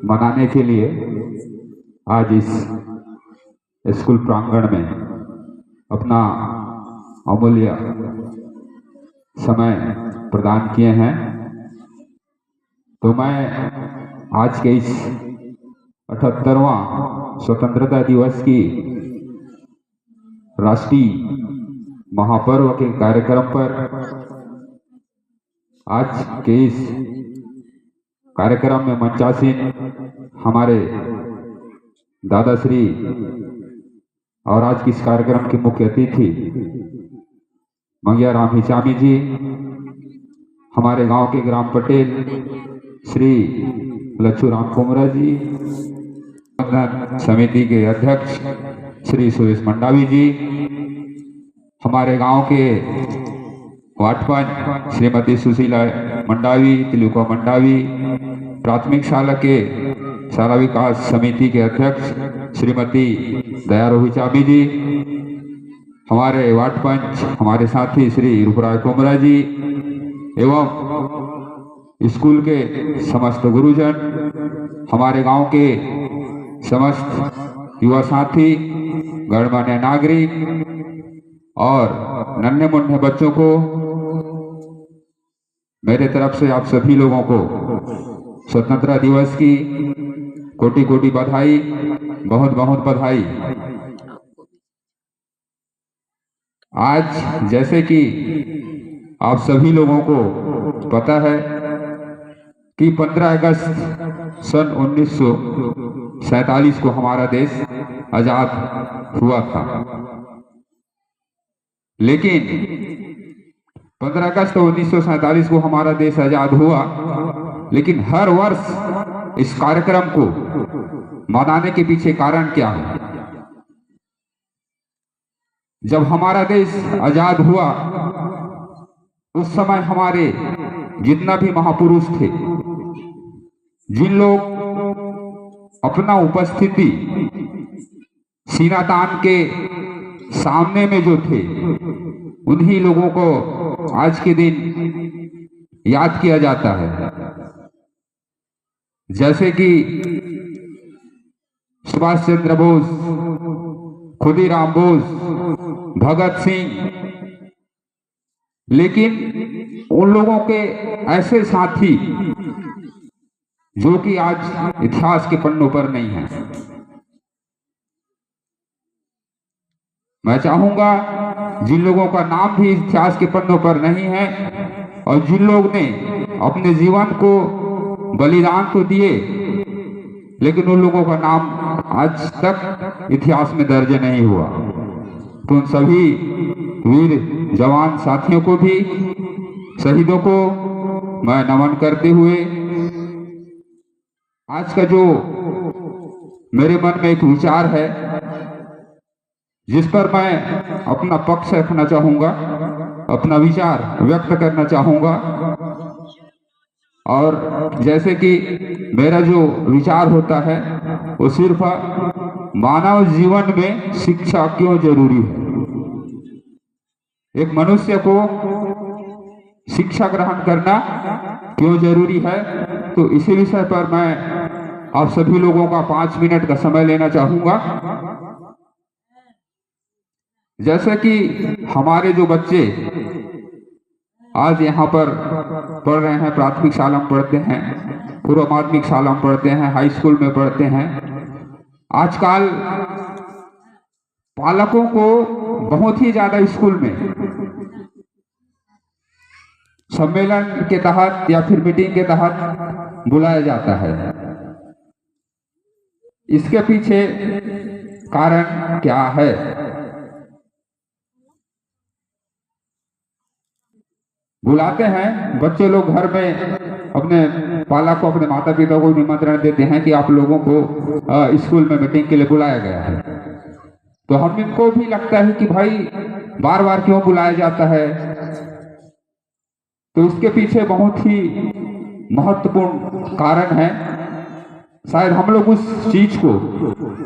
मनाने के लिए आज इस स्कूल प्रांगण में अपना अमूल्य समय प्रदान किए हैं। तो मैं आज के इस 78वां स्वतंत्रता दिवस की राष्ट्रीय महापर्व के कार्यक्रम पर आज के इस कार्यक्रम में मंचासीन हमारे दादाश्री और आज के इस कार्यक्रम के मुख्य अतिथि मंगिया राम हिचामी जी, हमारे गांव के ग्राम पटेल श्री लच्छू राम कुमरा जी, समिति के अध्यक्ष श्री सुरेश मंडावी जी, हमारे गांव के वार्ड पंच श्रीमती सुशीला मंडावी, तिलुका मंडावी, प्राथमिक शाला के शाला विकास समिति के अध्यक्ष श्रीमती दयारो हिचामी जी, हमारे वार्ड पंच हमारे साथी श्री रूपराय कुमरा जी एवं स्कूल के समस्त गुरुजन, हमारे गांव के समस्त युवा साथी, गणमान्य नागरिक और नन्हे मुन्ने बच्चों को मेरे तरफ से आप सभी लोगों को स्वतंत्रता दिवस की कोटि कोटि बधाई, बहुत बहुत बधाई। आज जैसे कि आप सभी लोगों को पता है कि 15 अगस्त सन 1947 को हमारा देश आजाद हुआ था, लेकिन 15 अगस्त 1947 को हमारा देश आजाद हुआ, लेकिन हर वर्ष इस कार्यक्रम को मनाने के पीछे कारण क्या है? जब हमारा देश आजाद हुआ उस समय हमारे जितना भी महापुरुष थे, जिन लोग अपना उपस्थिति सीना तान के सामने में जो थे, उन्हीं लोगों को आज के दिन याद किया जाता है। जैसे कि सुभाष चंद्र बोस, खुदीराम बोस, भगत सिंह, लेकिन उन लोगों के ऐसे साथी जो कि आज इतिहास के पन्नों पर नहीं है। मैं चाहूंगा जिन लोगों का नाम भी इतिहास के पन्नों पर नहीं है और जिन लोग ने अपने जीवन को बलिदान तो दिए, लेकिन उन लोगों का नाम आज तक इतिहास में दर्ज नहीं हुआ, तो उन सभी वीर जवान साथियों को भी, शहीदों को मैं नमन करते हुए आज का जो मेरे मन में एक विचार है जिस पर मैं अपना पक्ष रखना चाहूंगा, अपना विचार व्यक्त करना चाहूंगा। और जैसे कि मेरा जो विचार होता है वो सिर्फ मानव जीवन में शिक्षा क्यों जरूरी है, एक मनुष्य को शिक्षा ग्रहण करना क्यों जरूरी है, तो इसी विषय पर मैं आप सभी लोगों का 5 मिनट का समय लेना चाहूंगा। जैसे कि हमारे जो बच्चे आज यहाँ पर पढ़ रहे हैं, प्राथमिक शाला में पढ़ते हैं, पूर्व माध्यमिक शाला में पढ़ते हैं, हाई स्कूल में पढ़ते हैं, आजकल पालकों को बहुत ही ज्यादा स्कूल में सम्मेलन के तहत या फिर मीटिंग के तहत बुलाया जाता है। इसके पीछे कारण क्या है? बुलाते हैं बच्चे लोग घर में, अपने पालक को, अपने माता पिता को निमंत्रण देते हैं कि आप लोगों को स्कूल में मीटिंग के लिए बुलाया गया है। तो हम इनको भी लगता है कि भाई बार बार क्यों बुलाया जाता है, तो इसके पीछे बहुत ही महत्वपूर्ण कारण है। शायद हम लोग उस चीज को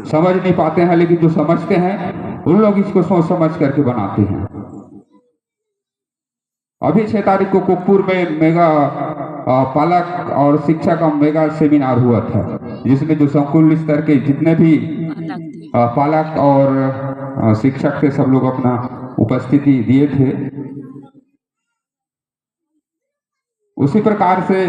समझ नहीं पाते हैं, लेकिन जो समझते हैं उन लोग इसको सोच समझ करके बनाते हैं। अभी 6 तारीख को कोकपुर में मेगा पालक और शिक्षक का मेगा सेमिनार हुआ था, जिसमें जो संकुल स्तर के जितने भी पालक और शिक्षक थे सब लोग अपना उपस्थिति दिए थे। उसी प्रकार से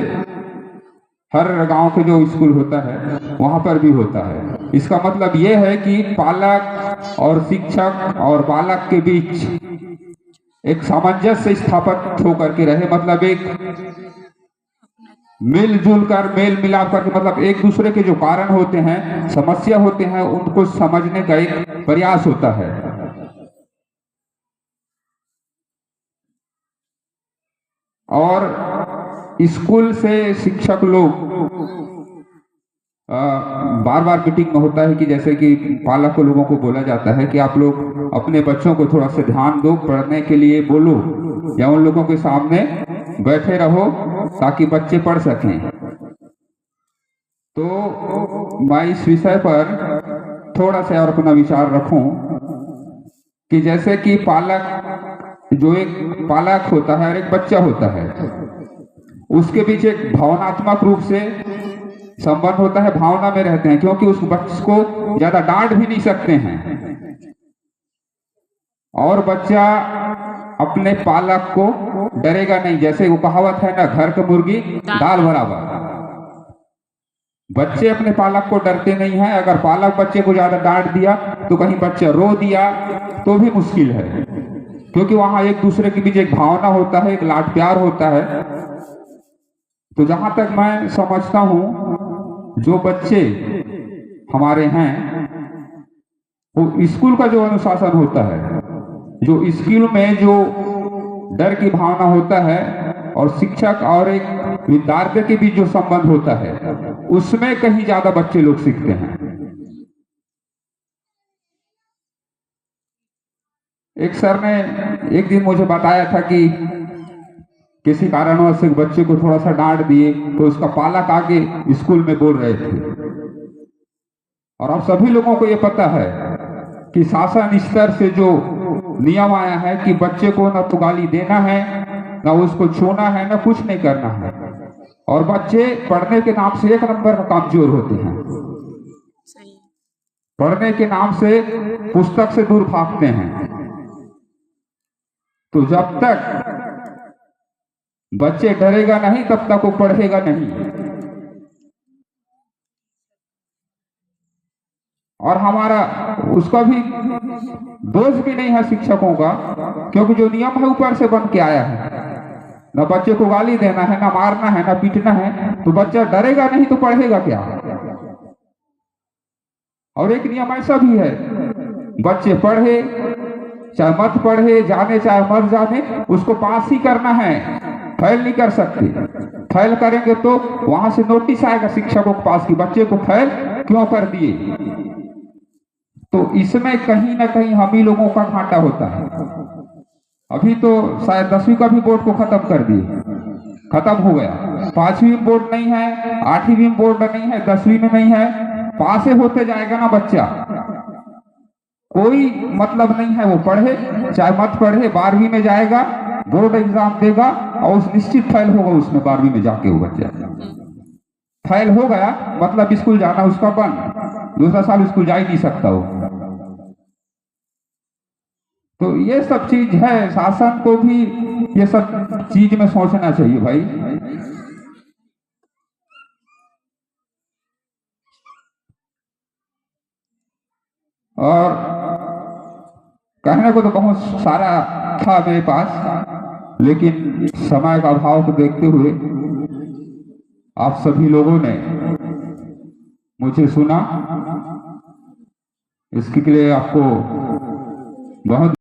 हर गांव के जो स्कूल होता है वहां पर भी होता है। इसका मतलब ये है कि पालक और शिक्षक और बालक के बीच एक सामंजस्य स्थापित होकर के रहे, मतलब एक मिलजुल कर मेल मिलाप करके, मतलब एक दूसरे के जो कारण होते हैं, समस्या होते हैं, उनको समझने का एक प्रयास होता है। और स्कूल से शिक्षक लोग बार बार मीटिंग में होता है कि जैसे कि पालक को लोगों को बोला जाता है कि आप लोग अपने बच्चों को थोड़ा सा ध्यान दो, पढ़ने के लिए बोलो या उन लोगों के सामने बैठे रहो ताकि बच्चे पढ़ सकें। तो मैं इस विषय पर थोड़ा सा और अपना विचार रखूं कि जैसे कि पालक, जो एक पालक होता है और एक बच्चा होता है, उसके बीच एक भावनात्मक रूप से संबंध होता है, भावना में रहते हैं, क्योंकि उस बच्चे को ज्यादा डांट भी नहीं सकते हैं। और बच्चा अपने पालक को डरेगा नहीं, जैसे वो कहावत है ना, घर की मुर्गी दाल बराबर। बच्चे अपने पालक को डरते नहीं हैं। अगर पालक बच्चे को ज्यादा डांट दिया तो कहीं बच्चा रो दिया तो भी मुश्किल है, क्योंकि वहां एक दूसरे के बीच एक भावना होता है, एक लाड प्यार होता है। तो जहां तक मैं समझता हूं, जो बच्चे हमारे हैं वो स्कूल का जो अनुशासन होता है, जो स्कूल में जो डर की भावना होता है और शिक्षक और एक विद्यार्थी के बीच जो संबंध होता है, उसमें कहीं ज्यादा बच्चे लोग सीखते हैं। एक सर ने एक दिन मुझे बताया था कि किसी कारणवश एक बच्चे को थोड़ा सा डांट दिए तो उसका पालक आगे स्कूल में बोल रहे थे। और अब सभी लोगों को ये पता है कि शासन स्तर से जो नियम आया है कि बच्चे को ना तो गाली देना है, ना उसको छूना है, ना कुछ नहीं करना है। और बच्चे पढ़ने के नाम से एक नंबर का कमजोर होते हैं, पढ़ने के नाम से पुस्तक से दूर भागते हैं। तो जब तक बच्चे डरेगा नहीं तब तक वो पढ़ेगा नहीं। और हमारा उसका भी दोष भी नहीं है शिक्षकों का, क्योंकि जो नियम है ऊपर से बन के आया है, ना बच्चे को गाली देना है, ना मारना है, ना पीटना है। तो बच्चा डरेगा नहीं तो पढ़ेगा क्या। और एक नियम ऐसा भी है, बच्चे पढ़े चाहे मत पढ़े, जाने चाहे मत जाने, उसको पास ही करना है, फेल नहीं कर सकते। फेल करेंगे तो वहां से नोटिस आएगा शिक्षकों के पास कि बच्चे को फेल क्यों कर दिए। तो इसमें कहीं ना कहीं हम ही लोगों का घाटा होता है। अभी तो शायद 10वीं का भी बोर्ड को खत्म कर दिए, खत्म हो गया। 5वीं में बोर्ड नहीं है, 8वीं में बोर्ड नहीं है, 10वीं में नहीं है, पास होते जाएगा ना बच्चा, कोई मतलब नहीं है वो पढ़े चाहे मत पढ़े। 12वीं में जाएगा, बोर्ड एग्जाम देगा और उस निश्चित फेल होगा उसमें। 12वीं में जाके वो बच्चा फेल हो गया, मतलब स्कूल जाना उसका बंद, दूसरा साल स्कूल जा ही नहीं सकता वो। तो ये सब चीज है, शासन को भी ये सब चीज में सोचना चाहिए भाई। और कहने को तो बहुत सारा था मेरे पास, लेकिन समय का अभाव को देखते हुए आप सभी लोगों ने मुझे सुना, इसके लिए आपको बहुत